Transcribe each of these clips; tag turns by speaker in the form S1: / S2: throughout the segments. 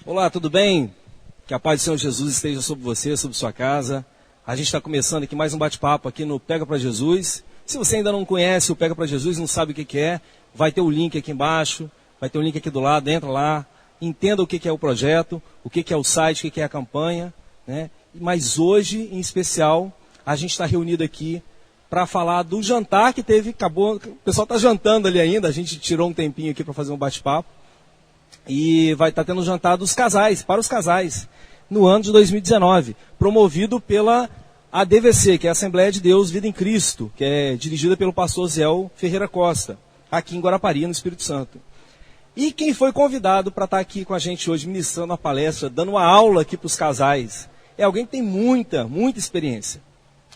S1: Olá, tudo bem? Que a paz do Senhor Jesus esteja sobre você, sobre sua casa. A gente está começando aqui mais um bate-papo aqui no Pega para Jesus. Se você ainda não conhece o Pega para Jesus, não sabe o que é, vai ter o link aqui embaixo, vai ter o link aqui do lado, entra lá, entenda o que é o projeto, o que é o site, o que é a campanha, né? Mas hoje, em especial, a gente está reunido aqui para falar do jantar que teve, acabou, o pessoal está jantando ali ainda, a gente tirou um tempinho aqui para fazer um bate-papo. E vai estar tendo um jantar dos casais, para os casais, no ano de 2019, promovido pela ADVC, que é a Assembleia de Deus Vida em Cristo, que é dirigida pelo pastor Zéu Ferreira Costa, aqui em Guarapari, no Espírito Santo. E quem foi convidado para estar aqui com a gente hoje, ministrando a palestra, dando uma aula aqui para os casais, é alguém que tem muita experiência.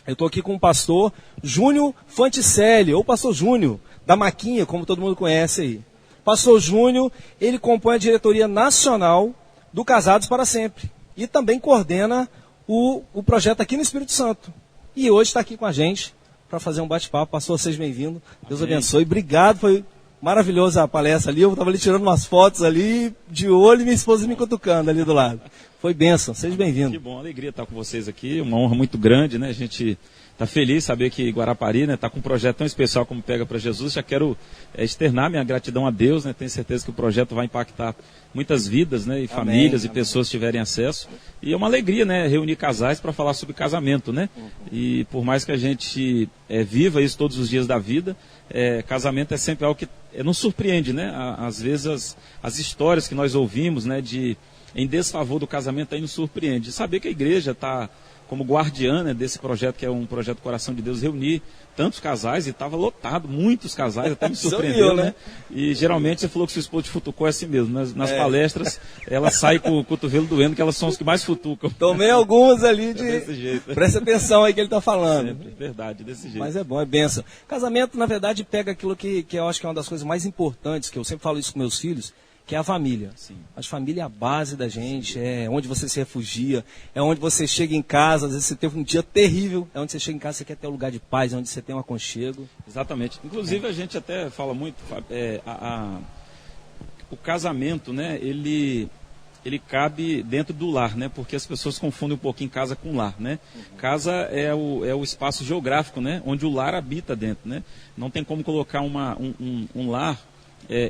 S1: Eu estou aqui com o pastor Júnior Fanticelli, ou pastor Júnior, da Maquinha, como todo mundo conhece aí. Pastor Júnior, ele compõe a diretoria nacional do Casados para Sempre. E também coordena o projeto aqui no Espírito Santo. E hoje está aqui com a gente para fazer um bate-papo. Pastor, seja bem-vindo. Deus abençoe. Obrigado, foi maravilhosa a palestra ali. Eu estava ali tirando umas fotos ali, de olho, e minha esposa me cutucando ali do lado. Foi bênção, seja bem-vindo.
S2: Que bom, alegria estar com vocês aqui. Uma honra muito grande, né? A gente está feliz de saber que Guarapari, né, está com um projeto tão especial como Pega para Jesus. Já quero externar minha gratidão a Deus, né? Tenho certeza que o projeto vai impactar muitas vidas, né? E famílias e pessoas tiverem acesso. E é uma alegria, né? Reunir casais para falar sobre casamento, né? E por mais que a gente viva isso todos os dias da vida, casamento é sempre algo que nos surpreende, né? Às vezes as histórias que nós ouvimos, né? Em desfavor do casamento aí nos surpreende. Saber que a igreja está como guardiã, né, desse projeto, que é um projeto Coração de Deus, reunir tantos casais, e estava lotado, muitos casais, até me surpreendeu, né? E geralmente você falou que sua esposa te futucou, é assim mesmo. Nas palestras, ela sai com o cotovelo doendo, que elas são os que mais futucam.
S1: Tomei algumas ali
S2: desse jeito.
S1: Presta atenção aí que ele está falando.
S2: Sempre, verdade, desse jeito.
S1: Mas é bom, é bênção. Casamento, na verdade, pega aquilo que eu acho que é uma das coisas mais importantes, que eu sempre falo isso com meus filhos, que é a família.
S2: Sim.
S1: A família é a base da gente, é onde você se refugia, é onde você chega em casa, às vezes você teve um dia terrível, é onde você chega em casa, você quer ter um lugar de paz, é onde você tem um aconchego.
S2: Exatamente. Inclusive a gente até fala muito, o casamento, né, ele cabe dentro do lar, né, porque as pessoas confundem um pouquinho casa com lar, né. Casa é o espaço geográfico, né, onde o lar habita dentro, né. Não tem como colocar um lar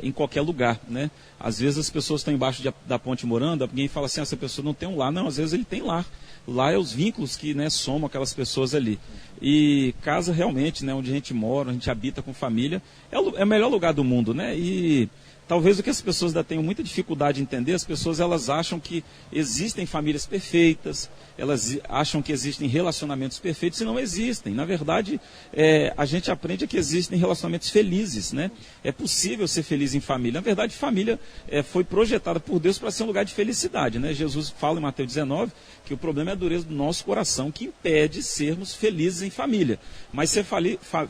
S2: em qualquer lugar, né? Às vezes as pessoas estão embaixo da ponte morando, alguém fala assim, essa pessoa não tem um lar. Não, às vezes ele tem lar. Lá é os vínculos que, né, somam aquelas pessoas ali. E casa realmente, né, onde a gente mora, a gente habita com família, é o melhor lugar do mundo, né? E talvez o que as pessoas ainda tenham muita dificuldade de entender, as pessoas elas acham que existem famílias perfeitas, elas acham que existem relacionamentos perfeitos e não existem. Na verdade, a gente aprende que existem relacionamentos felizes, né? É possível ser feliz em família. Na verdade, família foi projetada por Deus para ser um lugar de felicidade, né? Jesus fala em Mateus 19 que o problema é a dureza do nosso coração, que impede sermos felizes em família. Mas ser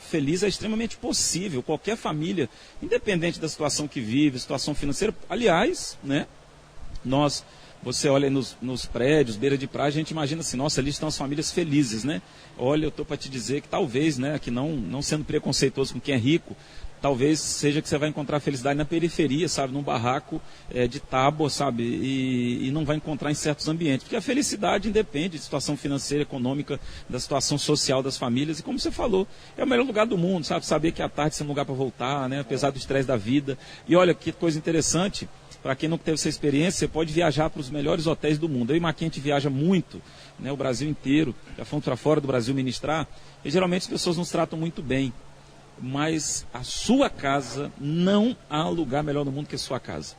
S2: feliz é extremamente possível. Qualquer família, independente da situação que vive, situação financeira. Aliás, né? Você olha nos prédios, beira de praia, a gente imagina assim, nossa, ali estão as famílias felizes, né? Olha, eu estou para te dizer que talvez, né, que não sendo preconceituoso com quem é rico, talvez seja que você vai encontrar felicidade na periferia, sabe, num barraco de tábua, sabe, e não vai encontrar em certos ambientes, porque a felicidade independe de situação financeira, econômica, da situação social das famílias, e como você falou, é o melhor lugar do mundo, sabe, saber que à tarde é um lugar para voltar, né, apesar do estresse da vida. E olha, que coisa interessante, para quem não teve essa experiência, você pode viajar para os melhores hotéis do mundo. Eu e Maquinha, a gente viaja muito, né, o Brasil inteiro, já fomos para fora do Brasil ministrar, e geralmente as pessoas nos tratam muito bem. Mas a sua casa, não há lugar melhor no mundo que a sua casa.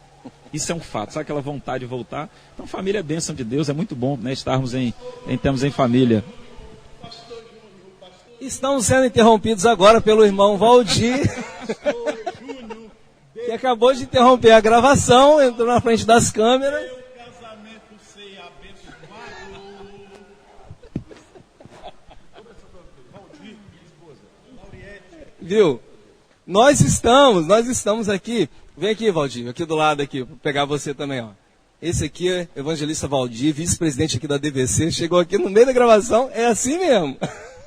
S2: Isso é um fato, sabe aquela vontade de voltar? Então família é bênção de Deus, é muito bom, né, estarmos estamos em família.
S1: Estamos sendo interrompidos agora pelo irmão Valdir, que acabou de interromper a gravação, entrou na frente das câmeras. Viu? Nós estamos aqui. Vem aqui, Valdir, aqui do lado aqui, para pegar você também, ó. Esse aqui é o evangelista Valdir, vice-presidente aqui da DVC, chegou aqui no meio da gravação, é assim mesmo.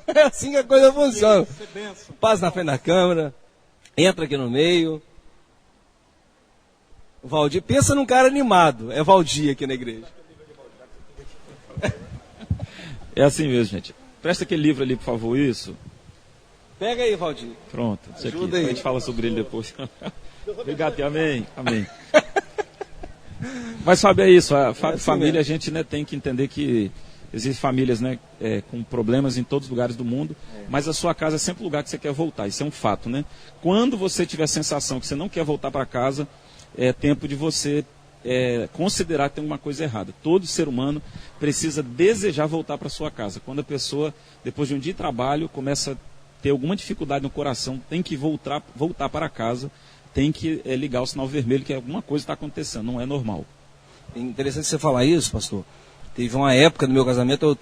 S1: É assim que a coisa funciona. Passa na frente da câmera, entra aqui no meio. Valdir, pensa num cara animado. É Valdir aqui na igreja.
S2: É assim mesmo, gente. Presta aquele livro ali, por favor, isso.
S1: Pega aí, Valdir.
S2: Pronto, isso aqui.
S1: Ajuda aí.
S2: A gente fala sobre ele depois. Obrigado, e amém. Amém. Mas, Fábio, é isso. A família, a gente, né, tem que entender que existem famílias, né, com problemas em todos os lugares do mundo, mas a sua casa é sempre o lugar que você quer voltar. Isso é um fato, né? Quando você tiver a sensação que você não quer voltar para casa, é tempo de você considerar que tem alguma coisa errada. Todo ser humano precisa desejar voltar para sua casa. Quando a pessoa, depois de um dia de trabalho, começa a ter alguma dificuldade no coração, tem que voltar para casa, tem que ligar o sinal vermelho, que alguma coisa está acontecendo, não é normal.
S1: É interessante você falar isso, pastor. Teve uma época do meu casamento,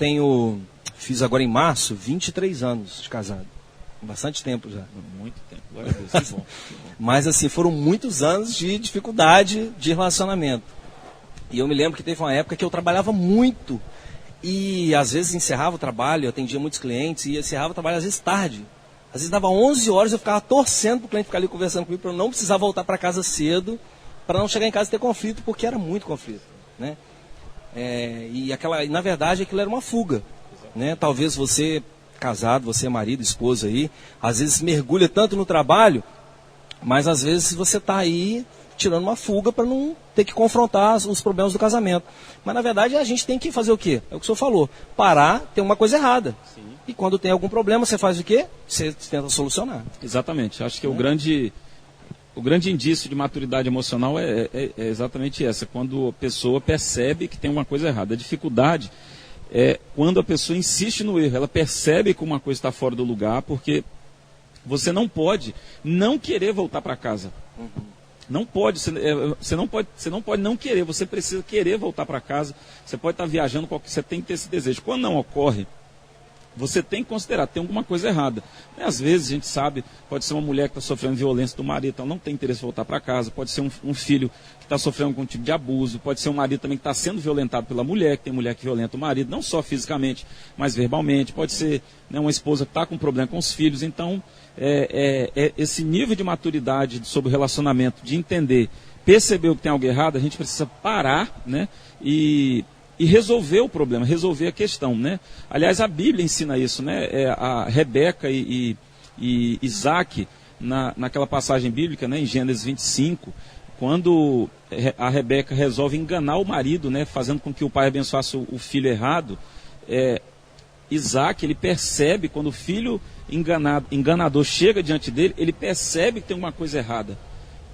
S1: fiz agora em março, 23 anos de casado. Bastante tempo já.
S2: Muito tempo, glória a Deus, que bom.
S1: Mas assim, foram muitos anos de dificuldade de relacionamento. E eu me lembro que teve uma época que eu trabalhava muito. E às vezes encerrava o trabalho, eu atendia muitos clientes, e encerrava o trabalho às vezes tarde. Às vezes dava 11 horas, eu ficava torcendo para o cliente ficar ali conversando comigo, para eu não precisar voltar para casa cedo, para não chegar em casa e ter conflito, porque era muito conflito, né? E na verdade aquilo era uma fuga, né? Talvez você, casado, você marido, esposa aí, às vezes mergulha tanto no trabalho, mas às vezes você está aí tirando uma fuga para não ter que confrontar os problemas do casamento. Mas na verdade a gente tem que fazer o quê? É o que o senhor falou, parar, tem uma coisa errada. Sim. E quando tem algum problema, você faz o quê? Você tenta solucionar.
S2: Exatamente, acho que o grande indício de maturidade emocional é exatamente essa, quando a pessoa percebe que tem uma coisa errada. A dificuldade é quando a pessoa insiste no erro, ela percebe que uma coisa está fora do lugar, porque você não pode não querer voltar para casa. Não pode, você não pode não querer, você precisa querer voltar para casa. Você pode estar viajando, você tem que ter esse desejo. Quando não ocorre, você tem que considerar, tem alguma coisa errada. Às vezes a gente sabe, pode ser uma mulher que está sofrendo violência do marido, então não tem interesse em voltar para casa, pode ser um filho que está sofrendo algum tipo de abuso, pode ser um marido também que está sendo violentado pela mulher, que tem mulher que violenta o marido, não só fisicamente, mas verbalmente, pode ser, né, uma esposa que está com problema com os filhos. Então, esse nível de maturidade sobre o relacionamento, de entender, perceber que tem algo errado, a gente precisa parar, né, e resolver o problema, resolver a questão, né? Aliás, a Bíblia ensina isso, né? A Rebeca e Isaac, naquela passagem bíblica, né, em Gênesis 25, quando a Rebeca resolve enganar o marido, né, fazendo com que o pai abençoasse o filho errado, Isaac, ele percebe, quando o filho enganador chega diante dele, ele percebe que tem uma coisa errada.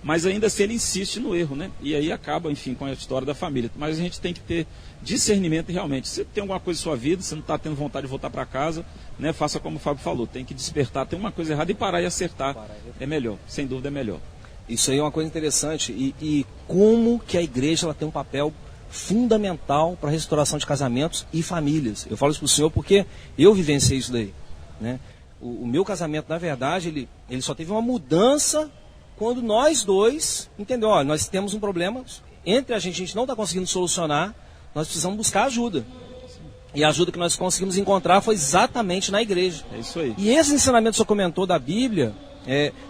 S2: Mas ainda assim ele insiste no erro, né? E aí acaba, enfim, com a história da família. Mas a gente tem que ter discernimento realmente. Se tem alguma coisa em sua vida, você não está tendo vontade de voltar para casa, né? Faça como o Fábio falou, tem que despertar, tem uma coisa errada e parar e acertar. É melhor, sem dúvida é melhor.
S1: Isso aí é uma coisa interessante. E como que a igreja ela tem um papel fundamental para a restauração de casamentos e famílias. Eu falo isso para o senhor porque eu vivenciei isso daí, né? O meu casamento, na verdade, ele só teve uma mudança quando nós dois entendeu, olha, nós temos um problema, entre a gente não está conseguindo solucionar, nós precisamos buscar ajuda. E a ajuda que nós conseguimos encontrar foi exatamente na igreja.
S2: É isso aí.
S1: E esse ensinamento que o senhor comentou da Bíblia,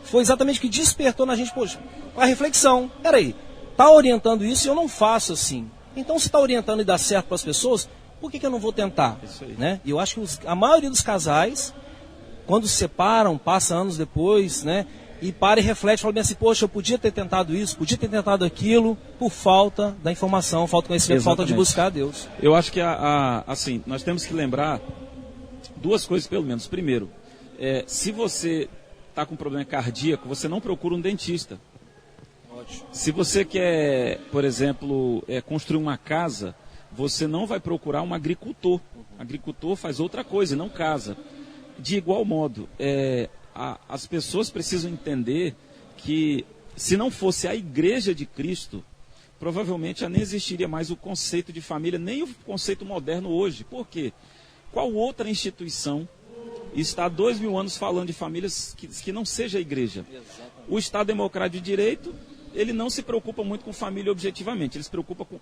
S1: foi exatamente o que despertou na gente, poxa, a reflexão. Peraí, está orientando isso e eu não faço assim. Então se está orientando e dá certo para as pessoas, por que eu não vou tentar?
S2: É isso aí.
S1: Né? E eu acho que a maioria dos casais, quando se separam, passa anos depois, né? E para e reflete, fala bem assim, poxa, eu podia ter tentado isso, podia ter tentado aquilo, por falta da informação, falta de conhecimento,
S2: Exatamente.
S1: falta de buscar a Deus.
S2: Eu acho que, assim, nós temos que lembrar duas coisas pelo menos. Primeiro, se você está com problema cardíaco, você não procura um dentista.
S1: Ótimo.
S2: Se você quer, por exemplo, construir uma casa, você não vai procurar um agricultor. Agricultor faz outra coisa, não casa. De igual modo, as pessoas precisam entender que se não fosse a Igreja de Cristo, provavelmente já nem existiria mais o conceito de família, nem o conceito moderno hoje. Por quê? Qual outra instituição está há 2000 anos falando de famílias que não seja a Igreja? Exatamente. O Estado Democrático de Direito, ele não se preocupa muito com família objetivamente, ele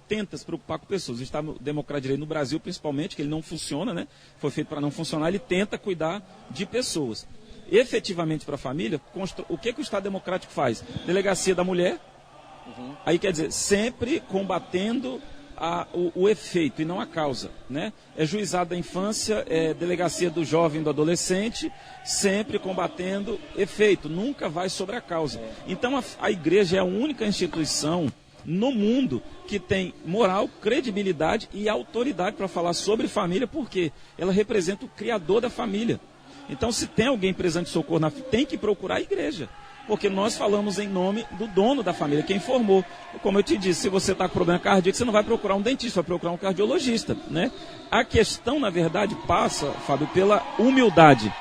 S2: tenta se preocupar com pessoas. O Estado Democrático de Direito no Brasil, principalmente, que ele não funciona, né? Foi feito para não funcionar, ele tenta cuidar de pessoas. Efetivamente para a família, o que o Estado Democrático faz? Delegacia da mulher, Aí quer dizer, sempre combatendo o efeito e não a causa, né? É juizado da infância, é delegacia do jovem e do adolescente, sempre combatendo efeito, nunca vai sobre a causa. Então a igreja é a única instituição no mundo que tem moral, credibilidade e autoridade para falar sobre família, porque ela representa o criador da família. Então, se tem alguém precisando de socorro, tem que procurar a igreja, porque nós falamos em nome do dono da família, quem formou. Como eu te disse, se você está com problema cardíaco, você não vai procurar um dentista, vai procurar um cardiologista, né? A questão, na verdade, passa, Fábio, pela humildade.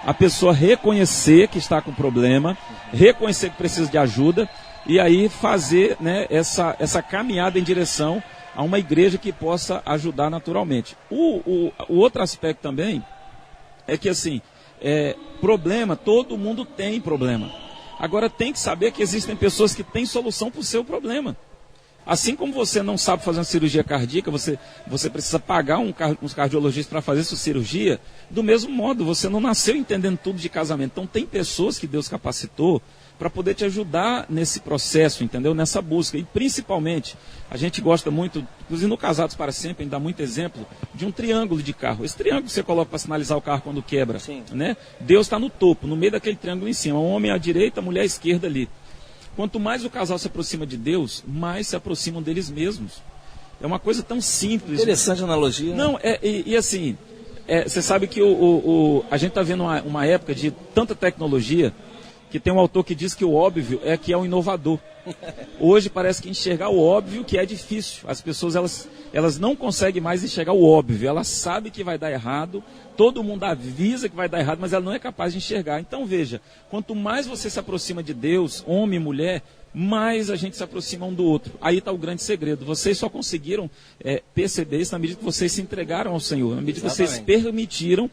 S2: A pessoa reconhecer que está com problema, reconhecer que precisa de ajuda, e aí fazer, né, essa caminhada em direção a uma igreja que possa ajudar naturalmente. O outro aspecto também é que, assim, problema, todo mundo tem problema. Agora tem que saber que existem pessoas que têm solução para o seu problema. Assim como você não sabe fazer uma cirurgia cardíaca, você precisa pagar uns cardiologistas para fazer sua cirurgia, do mesmo modo, você não nasceu entendendo tudo de casamento. Então tem pessoas que Deus capacitou para poder te ajudar nesse processo, entendeu? Nessa busca. E principalmente, a gente gosta muito, inclusive no Casados para Sempre, a gente dá muito exemplo de um triângulo de carro. Esse triângulo que você coloca para sinalizar o carro quando quebra, né? Deus está no topo, no meio daquele triângulo em cima. O homem à direita, a mulher à esquerda ali. Quanto mais o casal se aproxima de Deus, mais se aproximam deles mesmos. É uma coisa tão simples.
S1: Interessante a analogia.
S2: Não, assim, você sabe que a gente está vendo uma época de tanta tecnologia, que tem um autor que diz que o óbvio é que é o inovador. Hoje parece que enxergar o óbvio que é difícil. As pessoas elas não conseguem mais enxergar o óbvio. Elas sabem que vai dar errado, todo mundo avisa que vai dar errado, mas ela não é capaz de enxergar. Então veja, quanto mais você se aproxima de Deus, homem e mulher, mais a gente se aproxima um do outro. Aí está o grande segredo. Vocês só conseguiram perceber isso na medida que vocês se entregaram ao Senhor, na medida que vocês permitiram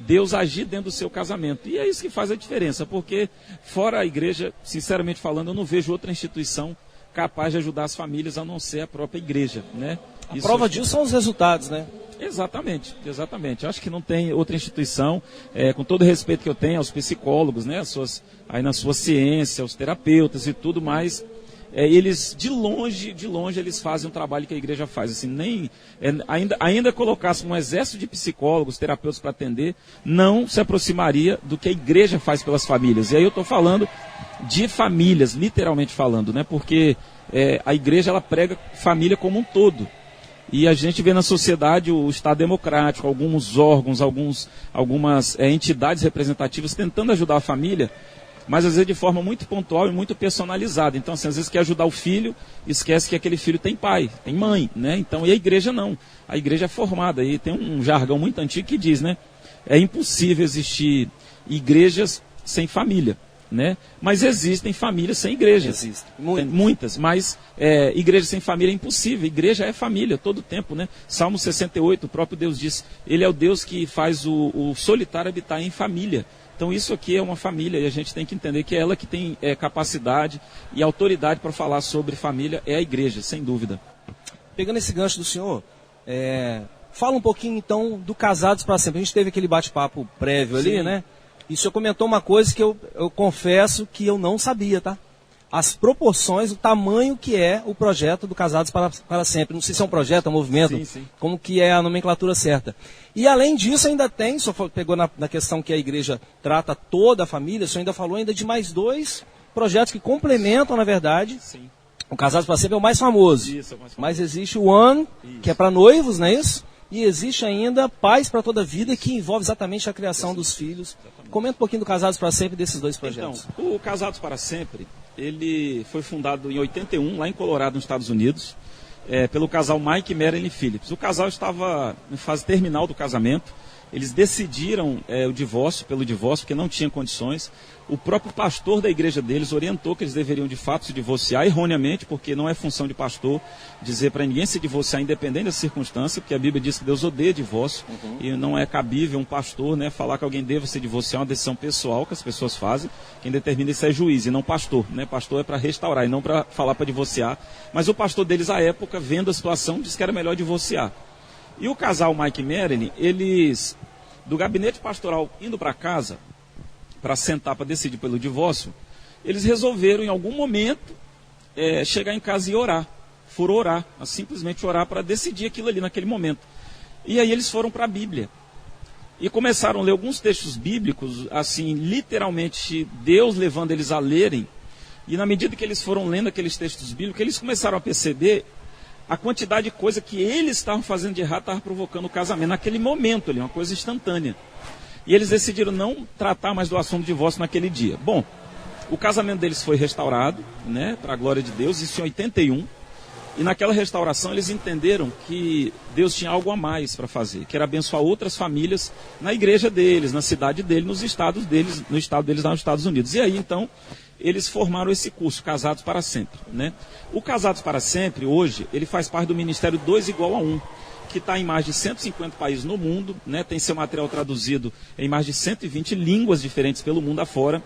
S2: Deus agir dentro do seu casamento. E é isso que faz a diferença, porque fora a igreja, sinceramente falando, eu não vejo outra instituição capaz de ajudar as famílias a não ser a própria igreja, né?
S1: A prova disso são os resultados, né?
S2: Exatamente, exatamente. Eu acho que não tem outra instituição, com todo o respeito que eu tenho aos psicólogos, né? Aí na sua ciência, aos terapeutas e tudo mais, eles de longe eles fazem um trabalho que a igreja faz. Assim, ainda colocasse um exército de psicólogos, terapeutas para atender, não se aproximaria do que a igreja faz pelas famílias. E aí eu estou falando de famílias, literalmente falando, né? Porque a igreja ela prega família como um todo. E a gente vê na sociedade o Estado democrático, alguns órgãos, algumas entidades representativas tentando ajudar a família, mas às vezes de forma muito pontual e muito personalizada. Então, assim, às vezes quer ajudar o filho, esquece que aquele filho tem pai, tem mãe, né? Então, e a igreja não. A igreja é formada, e tem um jargão muito antigo que diz, né? É impossível existir igrejas sem família, né? Mas existem famílias sem igreja.
S1: Existem.
S2: Muitas, mas igreja sem família é impossível. Igreja é família, todo tempo, né? Salmo 68, o próprio Deus diz, ele é o Deus que faz o solitário habitar em família. Então isso aqui é uma família e a gente tem que entender que é ela que tem capacidade e autoridade para falar sobre família, é a igreja, sem dúvida.
S1: Pegando esse gancho do senhor, fala um pouquinho então do Casados para Sempre. A gente teve aquele bate-papo prévio ali, né? E o senhor comentou uma coisa que eu confesso que eu não sabia, tá? As proporções, o tamanho que é o projeto do Casados para Sempre. Não sei se é um projeto, é um movimento, como que é a nomenclatura certa. E além disso ainda tem, o senhor pegou na questão que a igreja trata toda a família, o senhor ainda falou ainda de mais 2 projetos que complementam, na verdade.
S2: Sim.
S1: O Casados para Sempre é o mais famoso.
S2: Isso, é o mais famoso.
S1: Mas existe o One, que é para noivos, não é isso? E existe ainda Paz para Toda a Vida, que envolve exatamente a criação dos filhos. Exatamente. Comenta um pouquinho do Casados para Sempre desses 2 projetos.
S2: Então, o Casados para Sempre, ele foi fundado em 81, lá em Colorado, nos Estados Unidos, pelo casal Mike e Marilyn Phillips. O casal estava em fase terminal do casamento. Eles decidiram o divórcio, porque não tinha condições. O próprio pastor da igreja deles orientou que eles deveriam de fato se divorciar, erroneamente, porque não é função de pastor dizer para ninguém se divorciar independente da circunstância, porque a Bíblia diz que Deus odeia divórcio, e não é cabível um pastor, né, falar que alguém deva se divorciar, é uma decisão pessoal que as pessoas fazem. Quem determina isso é juiz e não pastor, né? Pastor é para restaurar e não para falar para divorciar. Mas o pastor deles, à época, vendo a situação, disse que era melhor divorciar. E o casal Mike e Marilyn, eles, do gabinete pastoral indo para casa, para sentar, para decidir pelo divórcio, eles resolveram em algum momento chegar em casa e orar. Foram orar, simplesmente orar para decidir aquilo ali naquele momento. E aí eles foram para a Bíblia. E começaram a ler alguns textos bíblicos, assim, literalmente Deus levando eles a lerem. E na medida que eles foram lendo aqueles textos bíblicos, eles começaram a perceber a quantidade de coisa que eles estavam fazendo de errado estava provocando o casamento naquele momento ali, uma coisa instantânea. E eles decidiram não tratar mais do assunto de divórcio naquele dia. Bom, o casamento deles foi restaurado, né, para a glória de Deus, isso em 81. E naquela restauração eles entenderam que Deus tinha algo a mais para fazer, que era abençoar outras famílias na igreja deles, na cidade deles, nos estados deles, no estado deles lá nos Estados Unidos. E aí então eles formaram esse curso, Casados para Sempre, né? O Casados para Sempre, hoje, ele faz parte do Ministério 2 igual a 1, que está em mais de 150 países no mundo, né? Tem seu material traduzido em mais de 120 línguas diferentes pelo mundo afora.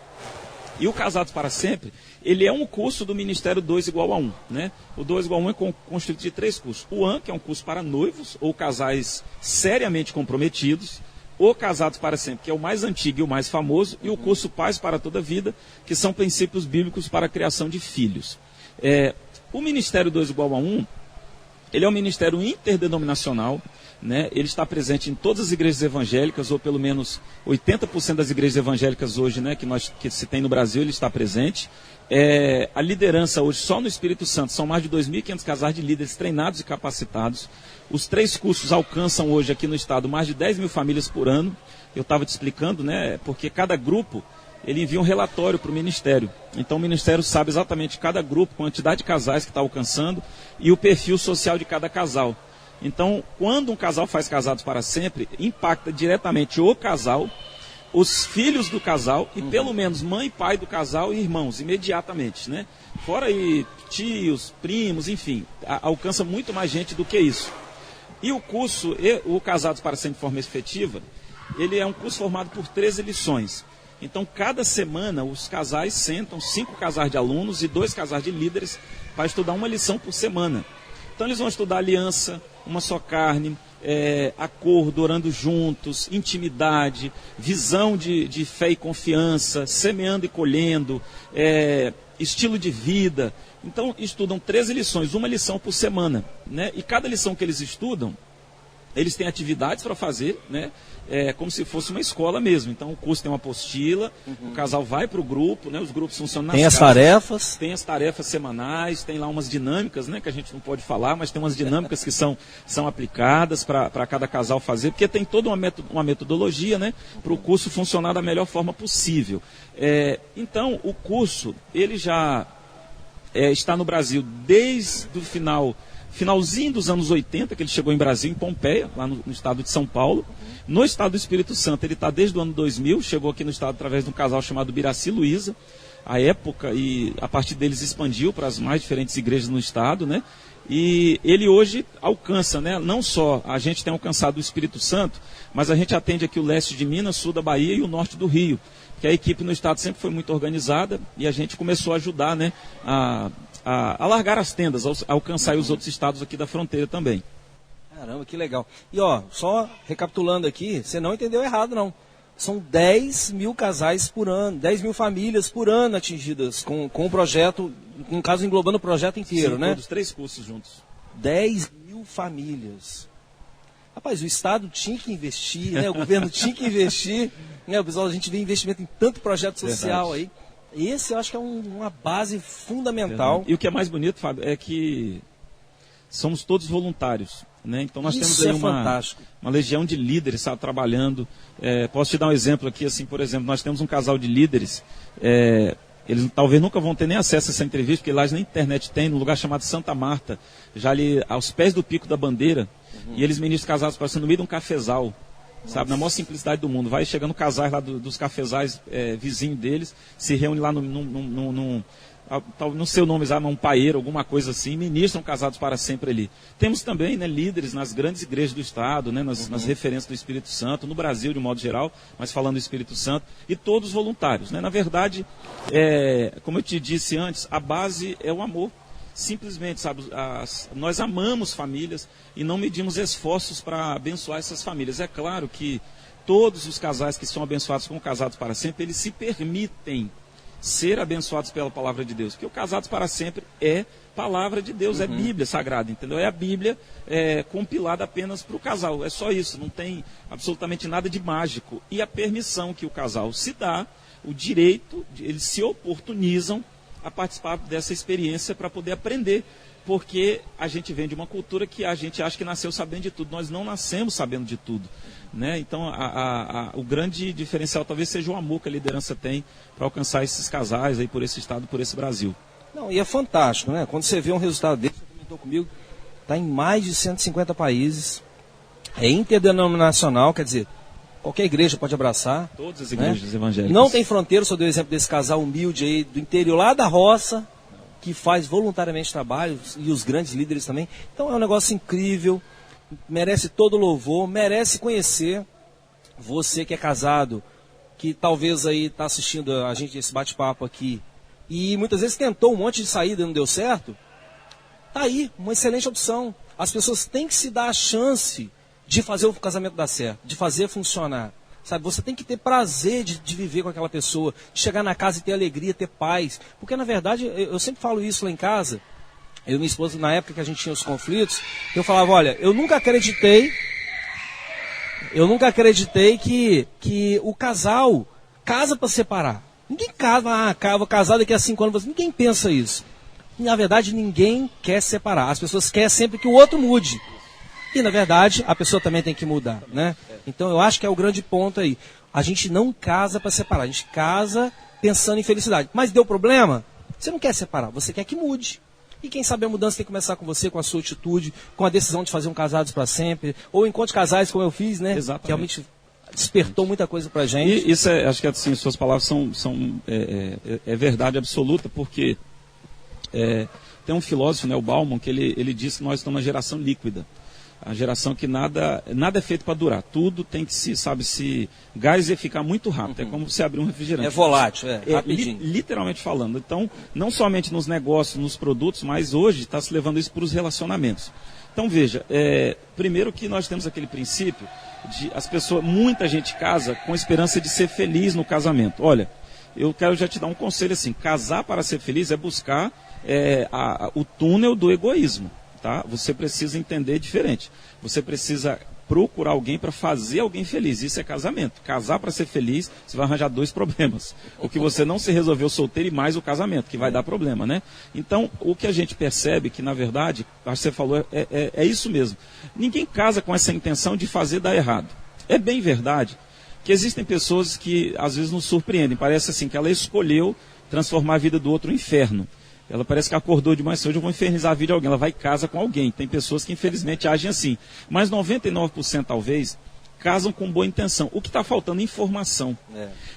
S2: E o Casados para Sempre, ele é um curso do Ministério 2 igual a 1, né? O 2 igual a 1 é constituído de 3 cursos. O AN, que é um curso para noivos ou casais seriamente comprometidos. O Casados para Sempre, que é o mais antigo e o mais famoso, e o curso Paz para Toda a Vida, que são princípios bíblicos para a criação de filhos. O Ministério 2 igual a 1, ele é um ministério interdenominacional, né? Ele está presente em todas as igrejas evangélicas, ou pelo menos 80% das igrejas evangélicas hoje, né, que se tem no Brasil, ele está presente. A liderança hoje, só no Espírito Santo, são mais de 2.500 casais de líderes treinados e capacitados. Os 3 cursos alcançam hoje aqui no estado mais de 10 mil famílias por ano. Eu estava te explicando, né, porque cada grupo ele envia um relatório para o Ministério. Então o Ministério sabe exatamente cada grupo, quantidade de casais que está alcançando e o perfil social de cada casal. Então, quando um casal faz Casados para Sempre, impacta diretamente o casal, os filhos do casal e pelo menos mãe e pai do casal e irmãos, imediatamente, né? Fora aí tios, primos, enfim, alcança muito mais gente do que isso. E o curso, o Casados para Sempre de Forma Efetiva, ele é um curso formado por 13 lições. Então, cada semana, os casais sentam, 5 casais de alunos e 2 casais de líderes para estudar uma lição por semana. Então, eles vão estudar aliança, uma só carne, acordo, orando juntos, intimidade, visão de fé e confiança, semeando e colhendo, estilo de vida. Então, estudam 13 lições, uma lição por semana, né? E cada lição que eles estudam, eles têm atividades para fazer, né? Como se fosse uma escola mesmo. Então, o curso tem uma apostila, o casal vai para o grupo, né? Os grupos funcionam nas
S1: Tem as
S2: casas,
S1: tarefas.
S2: Tem as tarefas semanais, tem lá umas dinâmicas, né? Que a gente não pode falar, mas tem umas dinâmicas que são aplicadas para cada casal fazer, porque tem toda uma metodologia, né? Para o curso funcionar da melhor forma possível. Então, o curso, ele já está no Brasil desde o finalzinho dos anos 80, que ele chegou em Brasília, em Pompeia, lá no estado de São Paulo. No estado do Espírito Santo, ele está desde o ano 2000, chegou aqui no estado através de um casal chamado Biraci Luiza, à época, e a partir deles expandiu para as mais diferentes igrejas no estado, né? E ele hoje alcança, né? Não só a gente tem alcançado o Espírito Santo, mas a gente atende aqui o leste de Minas, sul da Bahia e o norte do Rio, que a equipe no estado sempre foi muito organizada e a gente começou a ajudar, né? A largar as tendas, a alcançar os outros estados aqui da fronteira também.
S1: Caramba, que legal. E ó, só recapitulando aqui, você não entendeu errado não. São 10 mil casais por ano, 10 mil famílias por ano atingidas com o projeto, no caso englobando o projeto inteiro,
S2: sim,
S1: né?
S2: Todos 3 cursos juntos.
S1: 10 mil famílias. Rapaz, o Estado tinha que investir, né? O governo tinha que investir, né? O pessoal, a gente vê investimento em tanto projeto social. Verdade. Aí. Esse eu acho que é uma base fundamental.
S2: Verdade. E o que é mais bonito, Fábio, é que somos todos voluntários, né? Então nós
S1: Isso
S2: temos aí
S1: uma
S2: legião de líderes, sabe, trabalhando. Posso te dar um exemplo aqui, assim, por exemplo, nós temos um casal de líderes, eles talvez nunca vão ter nem acesso a essa entrevista, porque lá na internet tem, num lugar chamado Santa Marta, já ali aos pés do Pico da Bandeira, e eles ministram casados para ser no meio de um cafezal. Sabe, na maior simplicidade do mundo. Vai chegando casais lá dos cafezais vizinhos deles, se reúne lá não sei o nome, um paeiro, alguma coisa assim, ministram Casados para Sempre ali. Temos também, né, líderes nas grandes igrejas do Estado, né, nas referências do Espírito Santo, no Brasil de modo geral, mas falando do Espírito Santo, e todos voluntários. Né? Na verdade, como eu te disse antes, a base é o amor. Simplesmente, sabe, nós amamos famílias e não medimos esforços para abençoar essas famílias. É claro que todos os casais que são abençoados com Casados para Sempre, eles se permitem ser abençoados pela palavra de Deus. Porque o Casados para Sempre é palavra de Deus, é Bíblia Sagrada, entendeu? É a Bíblia compilada apenas para o casal, é só isso, não tem absolutamente nada de mágico. E a permissão que o casal se dá, o direito, eles se oportunizam a participar dessa experiência para poder aprender. Porque a gente vem de uma cultura que a gente acha que nasceu sabendo de tudo. Nós não nascemos sabendo de tudo. Né? Então, o grande diferencial talvez seja o amor que a liderança tem para alcançar esses casais aí por esse estado, por esse Brasil.
S1: Não, e é fantástico, né? Quando você vê um resultado desse, você comentou comigo, está em mais de 150 países, é interdenominacional, quer dizer, qualquer igreja pode abraçar.
S2: Todas as igrejas, né? Evangélicas.
S1: Não tem fronteira, só dei o exemplo desse casal humilde aí do interior lá da roça, que faz voluntariamente trabalho, e os grandes líderes também. Então é um negócio incrível, merece todo louvor, merece conhecer. Você que é casado, que talvez aí está assistindo a gente esse bate-papo aqui, e muitas vezes tentou um monte de saída e não deu certo, tá aí, uma excelente opção. As pessoas têm que se dar a chance de fazer o casamento dar certo, de fazer funcionar. Sabe, você tem que ter prazer de viver com aquela pessoa, de chegar na casa e ter alegria, ter paz. Porque, na verdade, eu sempre falo isso lá em casa, eu e minha esposa, na época que a gente tinha os conflitos, eu falava, olha, eu nunca acreditei que o casal casa para separar. Ninguém casa, vou casar daqui a 5 anos, ninguém pensa isso. Na verdade, ninguém quer separar. As pessoas querem sempre que o outro mude. E, na verdade, a pessoa também tem que mudar, né? Então, eu acho que é o grande ponto aí. A gente não casa para separar, a gente casa pensando em felicidade. Mas deu problema? Você não quer separar, você quer que mude. E quem sabe a mudança tem que começar com você, com a sua atitude, com a decisão de fazer um Casados para Sempre, ou enquanto casais, como eu fiz, né?
S2: Exatamente.
S1: Que realmente despertou muita coisa pra gente.
S2: E isso acho que assim, suas palavras são verdade absoluta, porque tem um filósofo, né, o Bauman, que ele diz que nós estamos numa geração líquida. A geração que nada é feito para durar. Tudo tem que se gasificar muito rápido. É como você abrir um refrigerante.
S1: É volátil, rapidinho.
S2: Literalmente falando. Então, não somente nos negócios, nos produtos, mas hoje está se levando isso para os relacionamentos. Então, veja, primeiro que nós temos aquele princípio de muita gente casa com esperança de ser feliz no casamento. Olha, eu quero já te dar um conselho assim, casar para ser feliz é buscar o túnel do egoísmo. Tá? Você precisa entender diferente. Você precisa procurar alguém para fazer alguém feliz. Isso é casamento. Casar para ser feliz, você vai arranjar 2 problemas. O que você não se resolveu solteiro e mais o casamento, que vai dar problema, né? Então, o que a gente percebe que, na verdade, acho que você falou, é isso mesmo. Ninguém casa com essa intenção de fazer dar errado. É bem verdade que existem pessoas que, às vezes, nos surpreendem. Parece assim que ela escolheu transformar a vida do outro no inferno. Ela parece que acordou demais, hoje eu vou infernizar a vida de alguém. Ela vai e casa com alguém. Tem pessoas que infelizmente agem assim. Mas 99% talvez casam com boa intenção. O que está faltando é informação.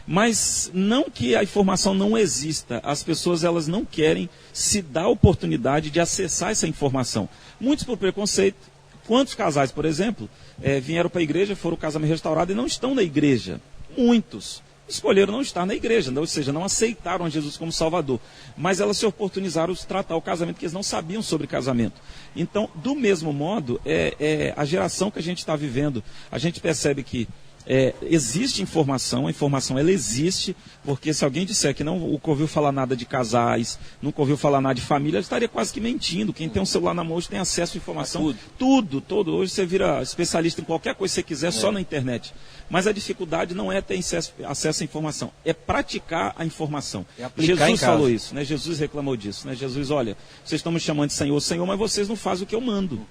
S2: Mas não que a informação não exista. As pessoas elas não querem se dar a oportunidade de acessar essa informação. Muitos por preconceito. Quantos casais, por exemplo, vieram para a igreja, foram casamento restaurado e não estão na igreja? Muitos. Escolheram não estar na igreja, ou seja, não aceitaram a Jesus como Salvador. Mas elas se oportunizaram de tratar o casamento, porque eles não sabiam sobre casamento. Então, do mesmo modo, a geração que a gente está vivendo, a gente percebe que existe informação, a informação ela existe, porque se alguém disser que nunca ouviu falar nada de casais, nunca ouviu falar nada de família, ele estaria quase que mentindo. Quem tem um celular na mão hoje tem acesso à informação. Tudo. Hoje você vira especialista em qualquer coisa que você quiser, só na internet. Mas a dificuldade não é ter acesso à informação, é praticar a informação. Jesus falou isso, né? Jesus reclamou disso, né? Jesus, olha, vocês estão me chamando de Senhor, Senhor, mas vocês não fazem o que eu mando.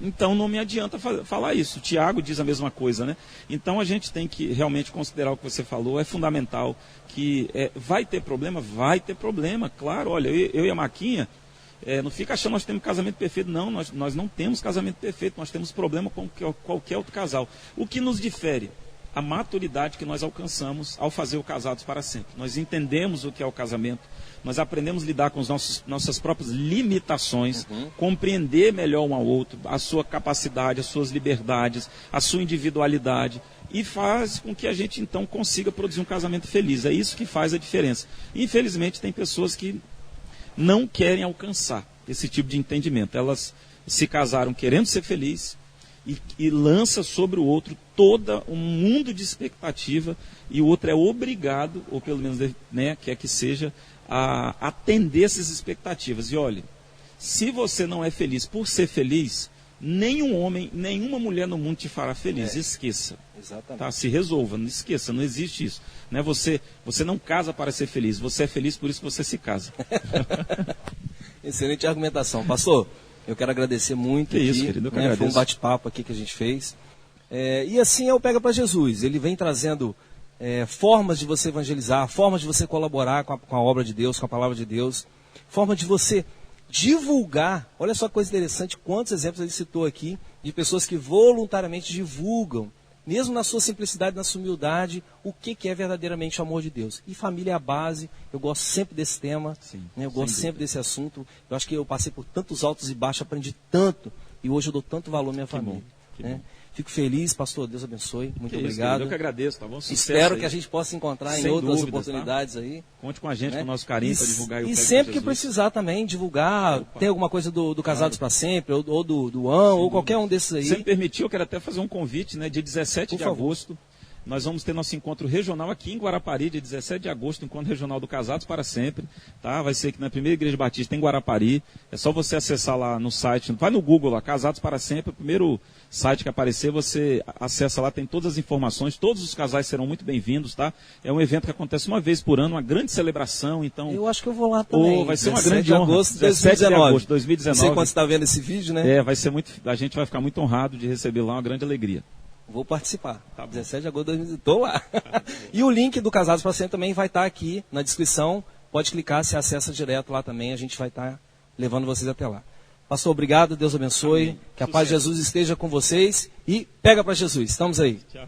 S2: Então não me adianta falar isso. Tiago diz a mesma coisa, né? Então a gente tem que realmente considerar o que você falou, é fundamental que vai ter problema, claro. Olha, eu e a Maquinha, não fica achando que nós temos casamento perfeito, não, nós não temos casamento perfeito, nós temos problema com qualquer outro casal. O que nos difere? A maturidade que nós alcançamos ao fazer o Casados para Sempre. Nós entendemos o que é o casamento, nós aprendemos a lidar com nossas próprias limitações, compreender melhor um ao outro, a sua capacidade, as suas liberdades, a sua individualidade, e faz com que a gente então consiga produzir um casamento feliz. É isso que faz a diferença. Infelizmente tem pessoas que não querem alcançar esse tipo de entendimento. Elas se casaram querendo ser felizes, e lança sobre o outro todo um mundo de expectativa, e o outro é obrigado, ou pelo menos, né, quer que seja, a atender essas expectativas. E olha, se você não é feliz por ser feliz, nenhum homem, nenhuma mulher no mundo te fará feliz. Esqueça.
S1: Exatamente.
S2: Tá? Se resolva, não esqueça, não existe isso. Né? Você não casa para ser feliz, você é feliz por isso que você se casa.
S1: Excelente argumentação. Pastor, eu quero agradecer muito aqui,
S2: isso, querido, eu que
S1: né?
S2: agradeço.
S1: Foi um bate-papo aqui que a gente fez. E assim é o Pega para Jesus. Ele vem trazendo formas de você evangelizar, formas de você colaborar com a obra de Deus, com a palavra de Deus, forma de você divulgar. Olha só que coisa interessante, quantos exemplos ele citou aqui de pessoas que voluntariamente divulgam, mesmo na sua simplicidade, na sua humildade, o que é verdadeiramente o amor de Deus. E família é a base. Eu gosto sempre desse tema,
S2: Sim,
S1: né? Eu gosto sempre desse assunto. Eu acho que eu passei por tantos altos e baixos, aprendi tanto, e hoje eu dou tanto valor à minha família.
S2: Que
S1: Né?
S2: bom.
S1: Fico feliz, pastor, Deus abençoe, muito obrigado.
S2: Eu que agradeço, tá bom? Sucesso
S1: Espero
S2: aí.
S1: que a gente possa encontrar em
S2: Sem
S1: outras
S2: dúvidas,
S1: oportunidades aí.
S2: Conte com a gente,
S1: Né?
S2: com o nosso carinho, para divulgar o
S1: E
S2: Pega
S1: sempre
S2: pra
S1: que
S2: Jesus.
S1: precisar também divulgar, tem alguma coisa do Casados para Sempre, ou do AN, ou qualquer um desses aí.
S2: Se me permitir, eu quero até fazer um convite, né? Dia 17
S1: Por
S2: de
S1: favor.
S2: agosto, nós vamos ter nosso encontro regional aqui em Guarapari, dia 17 de agosto, encontro regional do Casados para Sempre, tá? Vai ser aqui na Primeira Igreja Batista em Guarapari. É só você acessar lá no site, vai no Google lá, Casados para Sempre, o primeiro site que aparecer, você acessa lá, tem todas as informações, todos os casais serão muito bem-vindos, tá? É um evento que acontece uma vez por ano, uma grande celebração, então...
S1: Eu acho que eu vou lá também.
S2: vai ser uma
S1: 17
S2: grande
S1: de
S2: honra.
S1: agosto de
S2: 17 de
S1: 2019.
S2: agosto de 2019.
S1: Não sei quando você está vendo esse vídeo, né?
S2: Vai ser muito, a gente vai ficar muito honrado de receber lá, uma grande alegria.
S1: Vou participar.
S2: Tá bom.
S1: 17 de agosto de 2019. Estou lá. E o link do Casados para Sempre também vai estar aqui na descrição. Pode clicar, se acessa direto lá também. A gente vai estar levando vocês até lá. Pastor, obrigado. Deus abençoe.
S2: Amém.
S1: Que a paz de Jesus esteja com vocês. E pega para Jesus. Estamos aí.
S2: Tchau.